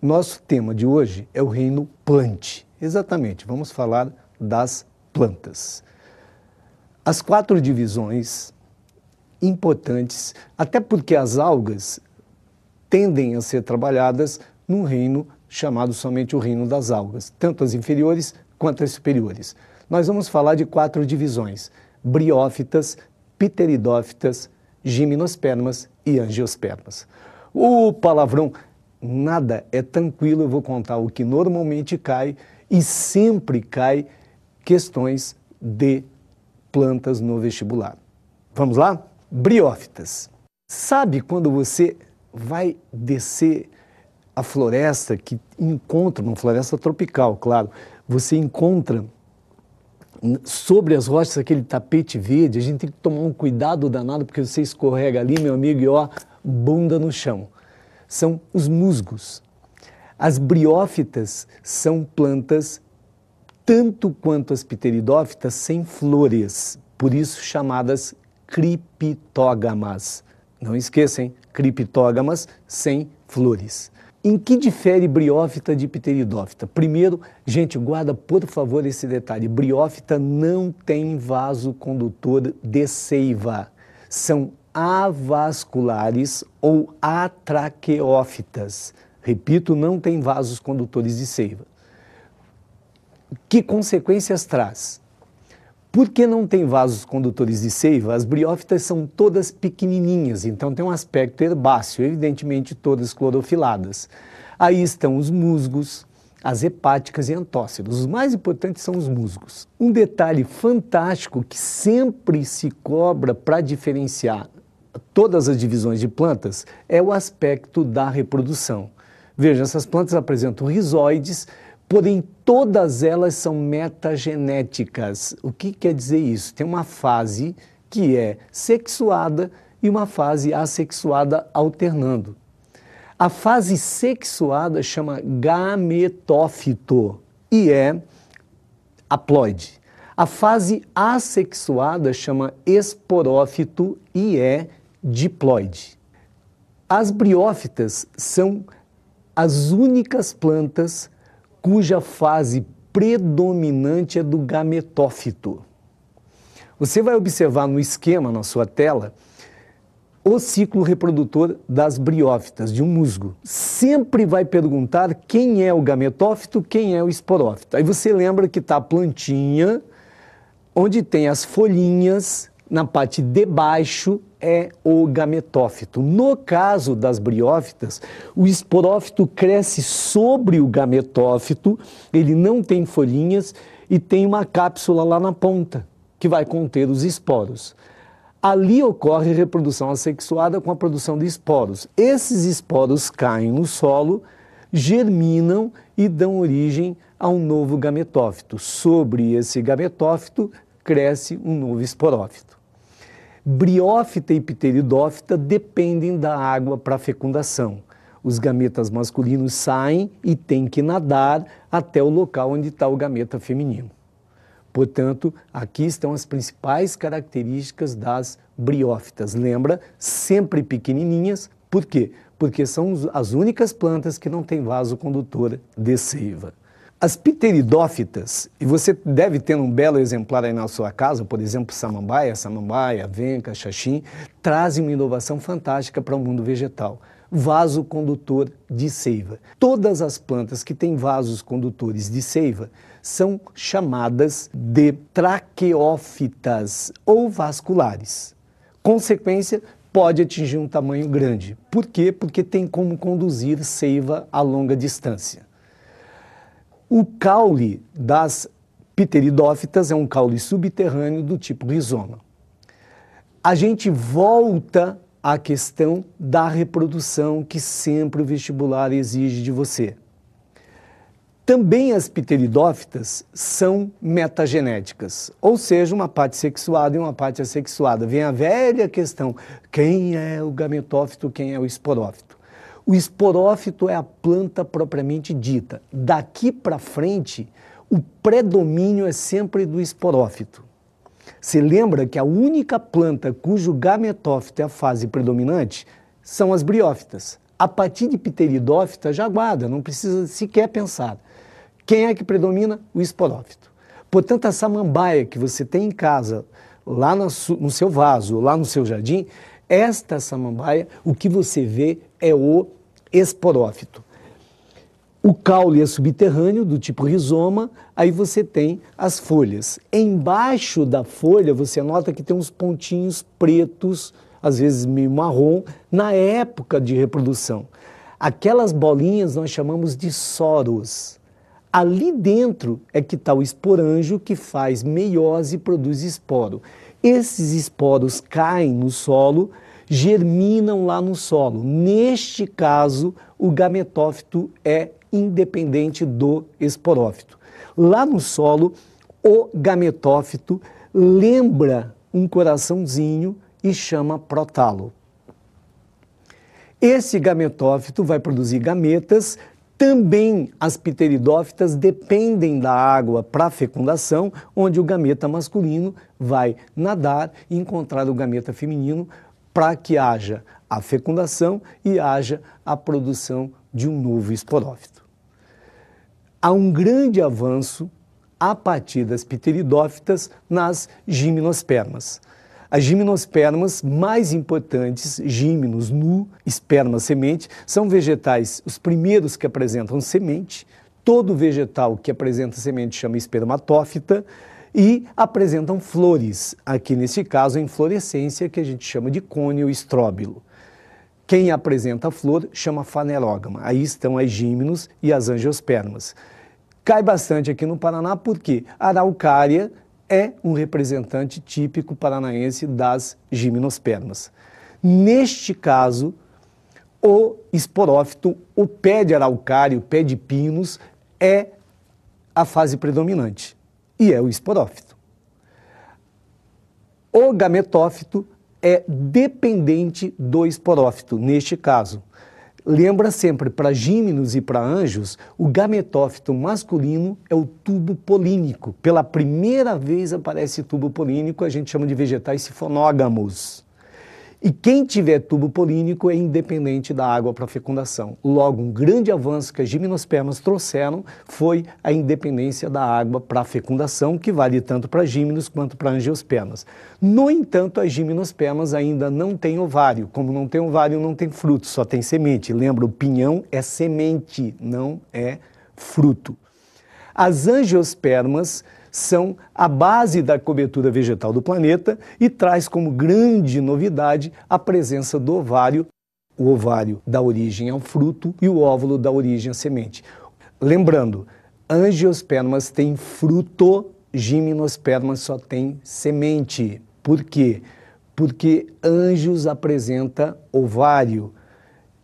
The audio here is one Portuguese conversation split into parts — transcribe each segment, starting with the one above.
Nosso tema de hoje é o reino Plant. Exatamente, vamos falar das plantas. As 4 divisões importantes, até porque as algas tendem a ser trabalhadas num reino chamado somente o reino das algas, tanto as inferiores quanto as superiores. Nós vamos falar de 4 divisões: briófitas, pteridófitas, gimnospermas e angiospermas. O palavrão nada é tranquilo, eu vou contar o que normalmente cai e sempre cai questões de plantas no vestibular. Vamos lá? Briófitas. Sabe quando você vai descer a floresta, que encontra, uma floresta tropical, claro, você encontra sobre as rochas aquele tapete verde, a gente tem que tomar um cuidado danado, porque você escorrega ali, meu amigo, e ó, bunda no chão. São os musgos. As briófitas são plantas, tanto quanto as pteridófitas, sem flores, por isso chamadas criptógamas. Não esqueçam, criptógamas sem flores. Em que difere briófita de pteridófita? Primeiro, gente, guarda por favor esse detalhe: briófita não tem vaso condutor de seiva. São avasculares ou atraqueófitas. Repito, não tem vasos condutores de seiva. Que consequências traz? Porque não tem vasos condutores de seiva, as briófitas são todas pequenininhas, então tem um aspecto herbáceo, evidentemente todas clorofiladas. Aí estão os musgos, as hepáticas e antócidos. Os mais importantes são os musgos. Um detalhe fantástico que sempre se cobra para diferenciar todas as divisões de plantas é o aspecto da reprodução. Veja, essas plantas apresentam rizóides, porém todas elas são metagenéticas. O que quer dizer isso? Tem uma fase que é sexuada e uma fase assexuada alternando. A fase sexuada chama gametófito e é haploide. A fase assexuada chama esporófito e é diploide. As briófitas são as únicas plantas cuja fase predominante é do gametófito. Você vai observar no esquema na sua tela o ciclo reprodutor das briófitas, de um musgo. Sempre vai perguntar quem é o gametófito, quem é o esporófito. Aí você lembra que está a plantinha, onde tem as folhinhas, na parte de baixo é o gametófito. No caso das briófitas, o esporófito cresce sobre o gametófito, ele não tem folhinhas e tem uma cápsula lá na ponta, que vai conter os esporos. Ali ocorre reprodução assexuada com a produção de esporos. Esses esporos caem no solo, germinam e dão origem a um novo gametófito. Sobre esse gametófito cresce um novo esporófito. Briófita e pteridófita dependem da água para fecundação. Os gametas masculinos saem e têm que nadar até o local onde está o gameta feminino. Portanto, aqui estão as principais características das briófitas. Lembra? Sempre pequenininhas. Por quê? Porque são as únicas plantas que não têm vaso condutor de seiva. As pteridófitas, e você deve ter um belo exemplar aí na sua casa, por exemplo, samambaia, venca, xaxim, trazem uma inovação fantástica para o mundo vegetal. Vaso condutor de seiva. Todas as plantas que têm vasos condutores de seiva são chamadas de traqueófitas ou vasculares. Consequência, pode atingir um tamanho grande. Por quê? Porque tem como conduzir seiva a longa distância. O caule das pteridófitas é um caule subterrâneo do tipo rizoma. A gente volta à questão da reprodução que sempre o vestibular exige de você. Também as pteridófitas são metagenéticas, ou seja, uma parte sexuada e uma parte assexuada. Vem a velha questão: quem é o gametófito, quem é o esporófito? O esporófito é a planta propriamente dita. Daqui para frente, o predomínio é sempre do esporófito. Você lembra que a única planta cujo gametófito é a fase predominante são as briófitas. A partir de pteridófita já guarda, não precisa sequer pensar. Quem é que predomina? O esporófito. Portanto, a samambaia que você tem em casa, lá no seu vaso, lá no seu jardim, esta samambaia, o que você vê é o esporófito. O caule é subterrâneo, do tipo rizoma, aí você tem as folhas. Embaixo da folha, você nota que tem uns pontinhos pretos, às vezes meio marrom, na época de reprodução. Aquelas bolinhas nós chamamos de soros. Ali dentro é que está o esporângio, que faz meiose e produz esporo. Esses esporos caem no solo, germinam lá no solo. Neste caso, o gametófito é independente do esporófito. Lá no solo, o gametófito lembra um coraçãozinho e chama prótalo. Esse gametófito vai produzir gametas. Também as pteridófitas dependem da água para fecundação, onde o gameta masculino vai nadar e encontrar o gameta feminino para que haja a fecundação e haja a produção de um novo esporófito. Há um grande avanço a partir das pteridófitas nas gimnospermas. As gimnospermas mais importantes, gímenos, nu, esperma, semente, são vegetais, os primeiros que apresentam semente. Todo vegetal que apresenta semente chama espermatófita e apresentam flores, aqui nesse caso a inflorescência, que a gente chama de cônio estróbilo. Quem apresenta a flor chama fanerógama. Aí estão as gímenos e as angiospermas. Cai bastante aqui no Paraná porque a araucária é um representante típico paranaense das gimnospermas. Neste caso, o esporófito, o pé de araucária, o pé de pinus, é a fase predominante, e é o esporófito. O gametófito é dependente do esporófito, neste caso. Lembra sempre, para gímenos e para anjos, o gametófito masculino é o tubo polínico. Pela primeira vez aparece tubo polínico, a gente chama de vegetais sifonógamos. E quem tiver tubo polínico é independente da água para fecundação. Logo, um grande avanço que as gimnospermas trouxeram foi a independência da água para fecundação, que vale tanto para gímenos quanto para angiospermas. No entanto, as gimnospermas ainda não têm ovário. Como não tem ovário, não tem fruto, só tem semente. Lembra, o pinhão é semente, não é fruto. As angiospermas são a base da cobertura vegetal do planeta e traz como grande novidade a presença do ovário. O ovário dá origem ao fruto e o óvulo dá origem à semente. Lembrando, angiospermas têm fruto, gimnospermas só têm semente. Por quê? Porque anjos apresenta ovário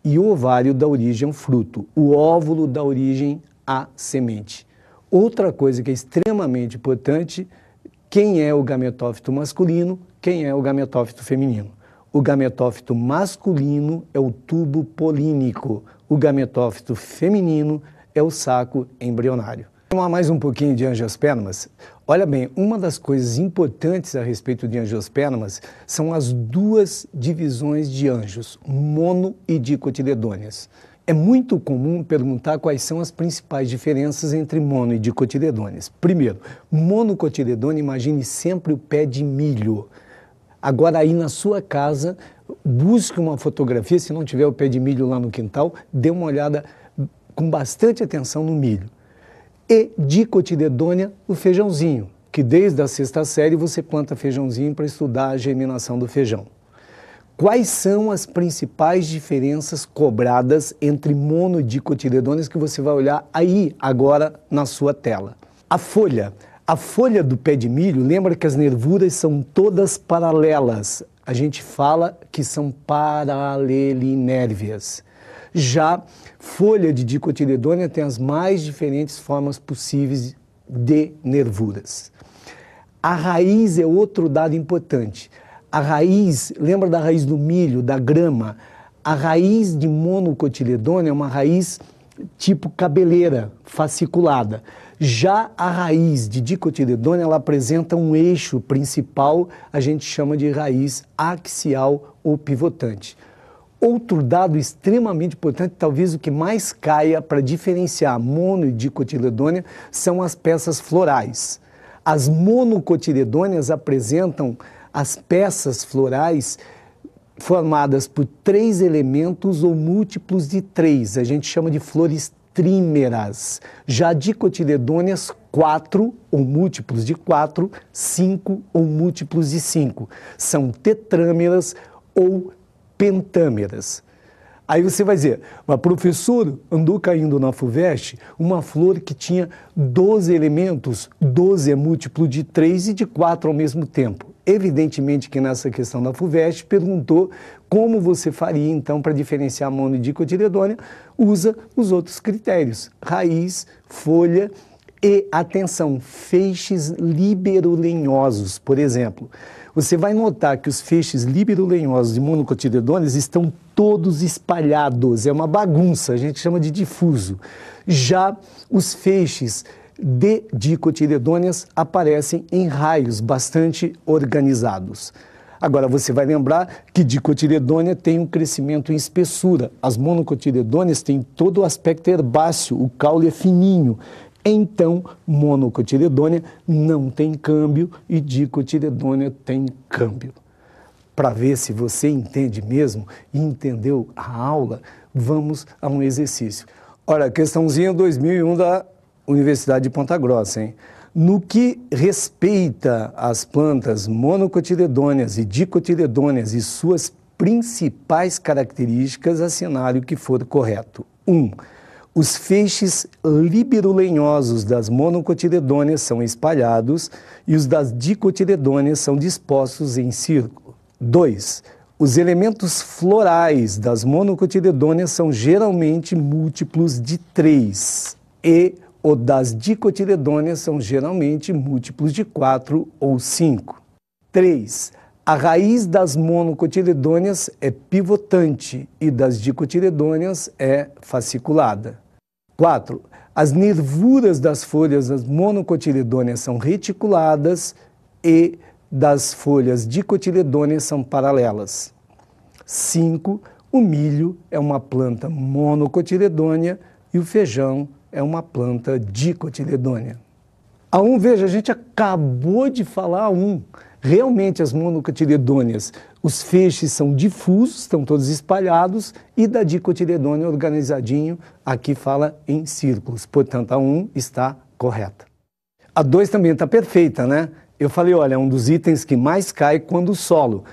e o ovário dá origem ao fruto. O óvulo dá origem à semente. Outra coisa que é extremamente importante, quem é o gametófito masculino, quem é o gametófito feminino. O gametófito masculino é o tubo polínico, o gametófito feminino é o saco embrionário. Vamos lá mais um pouquinho de angiospermas. Olha bem, uma das coisas importantes a respeito de angiospermas são as duas divisões de anjos, mono e dicotiledôneas. É muito comum perguntar quais são as principais diferenças entre mono e dicotiledôneas. Primeiro, monocotiledônea, imagine sempre o pé de milho. Agora aí na sua casa, busque uma fotografia, se não tiver o pé de milho lá no quintal, dê uma olhada com bastante atenção no milho. E dicotiledônea, o feijãozinho, que desde a 6ª série você planta feijãozinho para estudar a germinação do feijão. Quais são as principais diferenças cobradas entre mono e dicotiledôneas que você vai olhar aí agora na sua tela? A folha do pé de milho, lembra que as nervuras são todas paralelas. A gente fala que são paralelinérvias. Já folha de dicotiledônea tem as mais diferentes formas possíveis de nervuras. A raiz é outro dado importante. A raiz, lembra da raiz do milho, da grama? A raiz de monocotiledônea é uma raiz tipo cabeleira, fasciculada. Já a raiz de dicotiledônea, ela apresenta um eixo principal, a gente chama de raiz axial ou pivotante. Outro dado extremamente importante, talvez o que mais caia para diferenciar mono e dicotiledônea, são as peças florais. As monocotiledôneas apresentam as peças florais formadas por 3 elementos ou múltiplos de 3. A gente chama de flores trímeras. Já dicotiledôneas, 4 ou múltiplos de 4, 5 ou múltiplos de 5. São tetrâmeras ou pentâmeras. Aí você vai dizer, mas professor, andou caindo na FUVEST uma flor que tinha 12 elementos, 12 é múltiplo de 3 e de 4 ao mesmo tempo. Evidentemente que nessa questão da FUVEST perguntou como você faria então para diferenciar mono e dicotiledônea, usa os outros critérios, raiz, folha e, atenção, feixes liberolenhosos, por exemplo. Você vai notar que os feixes liberolenhosos de monocotiledôneas estão todos espalhados, é uma bagunça, a gente chama de difuso. Já os feixes de dicotiledôneas aparecem em raios bastante organizados. Agora, você vai lembrar que dicotiledônea tem um crescimento em espessura. As monocotiledôneas têm todo o aspecto herbáceo, o caule é fininho. Então, monocotiledônea não tem câmbio e dicotiledônea tem câmbio. Para ver se você entende mesmo e entendeu a aula, vamos a um exercício. Olha, questãozinha 2001 da Universidade de Ponta Grossa, hein? No que respeita às plantas monocotiledôneas e dicotiledôneas e suas principais características, assinale o que for correto. 1. Os feixes liberolenhosos das monocotiledôneas são espalhados e os das dicotiledôneas são dispostos em círculo. 2. Os elementos florais das monocotiledôneas são geralmente múltiplos de 3 e o das dicotiledôneas são geralmente múltiplos de 4 ou 5. 3. A raiz das monocotiledôneas é pivotante e das dicotiledôneas é fasciculada. 4. As nervuras das folhas das monocotiledôneas são reticuladas e das folhas dicotiledôneas são paralelas. 5. O milho é uma planta monocotiledônea e o feijão é uma planta dicotiledônea. A 1, veja, a gente acabou de falar a 1. Realmente as monocotiledôneas, os feixes são difusos, estão todos espalhados, e da dicotiledônea organizadinho, aqui fala em círculos. Portanto, a 1 está correta. A 2 também está perfeita, né? Eu falei, olha, é um dos itens que mais cai quando o solo.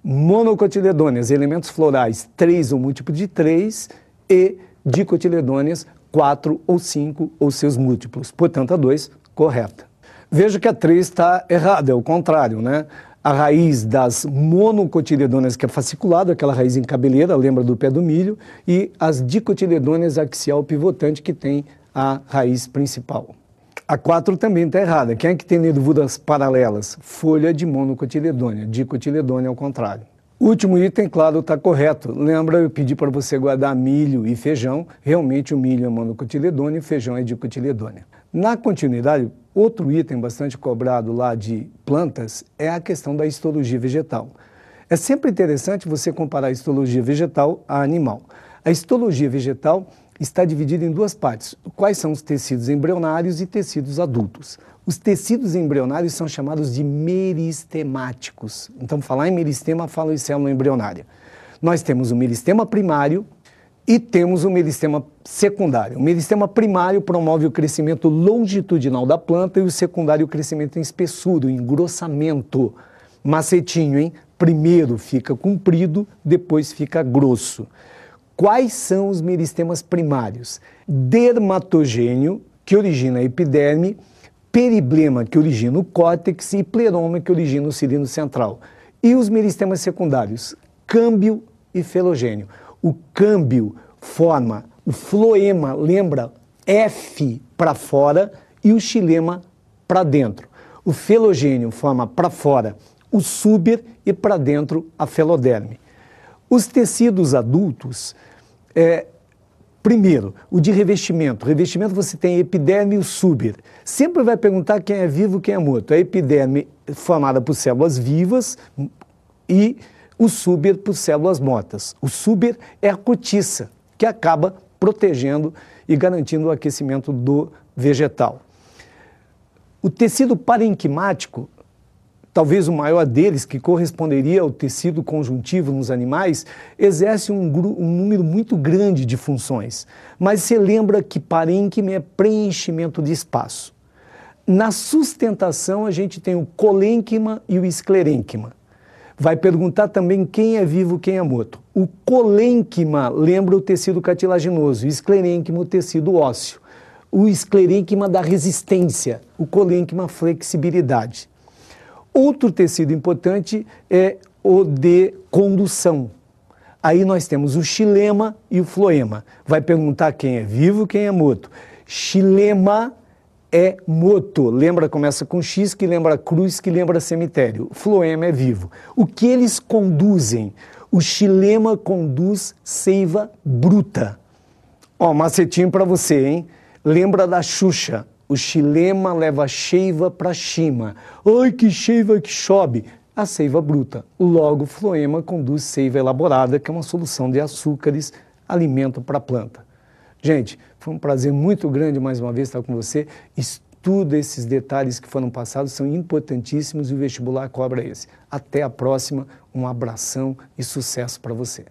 Monocotiledôneas, elementos florais, 3 ou múltiplo de 3, e dicotiledôneas, 4 ou 5 ou seus múltiplos. Portanto, a 2, correta. Veja que a 3 está errada, é o contrário, né? A raiz das monocotiledôneas, que é fasciculada, aquela raiz em cabeleira, lembra do pé do milho, e as dicotiledôneas axial pivotante, que tem a raiz principal. A 4 também está errada. Quem é que tem nervuras paralelas? Folha de monocotiledônea, dicotiledônea ao contrário. O último item, claro, está correto. Lembra, eu pedi para você guardar milho e feijão. Realmente o milho é monocotiledônea e o feijão é dicotiledônea. Na continuidade, outro item bastante cobrado lá de plantas é a questão da histologia vegetal. É sempre interessante você comparar a histologia vegetal a animal. A histologia vegetal está dividida em 2 partes. Quais são os tecidos embrionários e tecidos adultos? Os tecidos embrionários são chamados de meristemáticos. Então, falar em meristema, fala em célula embrionária. Nós temos o meristema primário e temos o meristema secundário. O meristema primário promove o crescimento longitudinal da planta e o secundário o crescimento em espessura, o engrossamento. Macetinho, hein? Primeiro fica comprido, depois fica grosso. Quais são os meristemas primários? Dermatogênio, que origina a epiderme, periblema, que origina o córtex, e pleroma, que origina o cilindro central. E os meristemas secundários? Câmbio e felogênio. O câmbio forma o floema, lembra, F para fora, e o xilema para dentro. O felogênio forma para fora o súber e para dentro a feloderme. Os tecidos adultos, primeiro, o de revestimento. Revestimento você tem a epiderme e o súber. Sempre vai perguntar quem é vivo e quem é morto. A epiderme formada por células vivas e o Suber por células mortas. O Suber é a cortiça, que acaba protegendo e garantindo o aquecimento do vegetal. O tecido parenquimático, talvez o maior deles, que corresponderia ao tecido conjuntivo nos animais, exerce um número muito grande de funções. Mas você lembra que parênquima é preenchimento de espaço. Na sustentação, a gente tem o colênquima e o esclerênquima. Vai perguntar também quem é vivo, quem é morto. O colênquima lembra o tecido cartilaginoso, o esclerênquima o tecido ósseo. O esclerênquima dá resistência, o colênquima flexibilidade. Outro tecido importante é o de condução. Aí nós temos o xilema e o floema. Vai perguntar quem é vivo, quem é morto. Xilema é morto. Lembra, começa com X, que lembra cruz, que lembra cemitério. O floema é vivo. O que eles conduzem? O xilema conduz seiva bruta. Ó, macetinho para você, hein? Lembra da Xuxa? O xilema leva a seiva para cima. Ai, que seiva que chove! A seiva bruta. Logo, o floema conduz seiva elaborada, que é uma solução de açúcares, alimento para a planta. Gente, foi um prazer muito grande mais uma vez estar com você. Estuda esses detalhes que foram passados, são importantíssimos e o vestibular cobra esse. Até a próxima, um abração e sucesso para você.